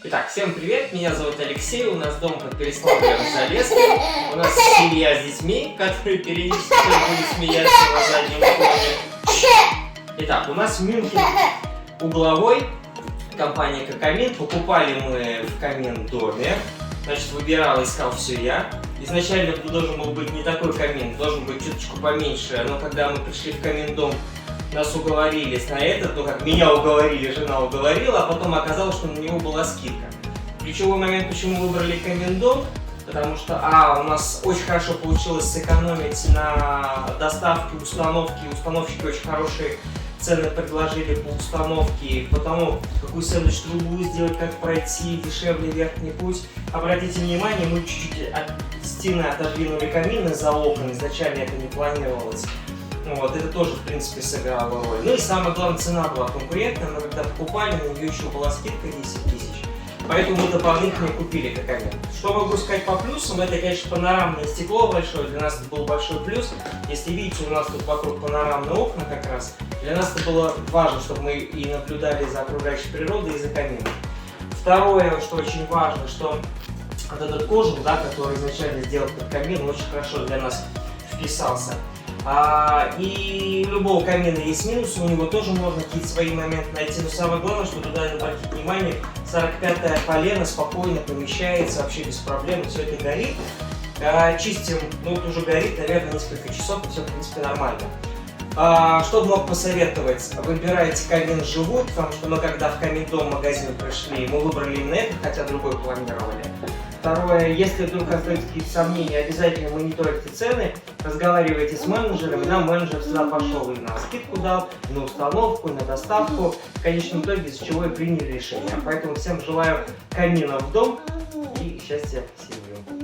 Итак, всем привет, меня зовут Алексей, у нас дом под Переславлем-Залесским, у нас семья с детьми, которые периодически будут смеяться на заднем фоне. Итак, у нас в Мюнхене угловой, компания Кокамин, покупали мы в камин доме, значит, выбирал, искал все я. Изначально должен был быть не такой камин, должен быть чуточку поменьше, но когда мы пришли в камин дом, нас уговорились на этот, ну как меня уговорили, жена уговорила, а потом оказалось, что на него была скидка. Ключевой момент, почему выбрали камин дом, потому что, у нас очень хорошо получилось сэкономить на доставке, установке, установщики очень хорошие цены предложили по установке, потому какую сэндвич-трубу сделать, как пройти, дешевле верхний путь. Обратите внимание, мы чуть-чуть от стены отодвинули камин из-за окон, изначально это не планировалось. Вот, это тоже, в принципе, сыграло роль. Ну и самое главное, цена была конкурентная, мы когда покупали, на нее еще была скидка 10 тысяч. Поэтому мы дополнительно купили Кокамин. Что могу сказать по плюсам, это, конечно, панорамное стекло большое, для нас это был большой плюс. Если видите, у нас тут вокруг панорамные окна как раз. Для нас это было важно, чтобы мы и наблюдали за окружающей природой и за камином. Второе, что очень важно, что вот этот кожух, да, который изначально сделал под камин, очень хорошо для нас вписался. И у любого камина есть минусы, у него тоже можно какие-то свои моменты найти, но самое главное, что туда обратить внимание, 45-е полено спокойно помещается, вообще без проблем, все это горит. Чистим, ну это уже горит, наверное, несколько часов, и все, в принципе, нормально. Что мог посоветовать? Выбирайте камин живой, потому что мы когда в камин-дом магазин пришли, мы выбрали именно этот, хотя другой планировали. Второе, если вдруг остаются какие-то сомнения, обязательно мониторьте цены, разговаривайте с менеджером, и нам менеджер всегда пошел и на скидку дал, и на установку, и на доставку, в конечном итоге, из-за чего и приняли решение. Поэтому всем желаю камина в дом и счастья в семью.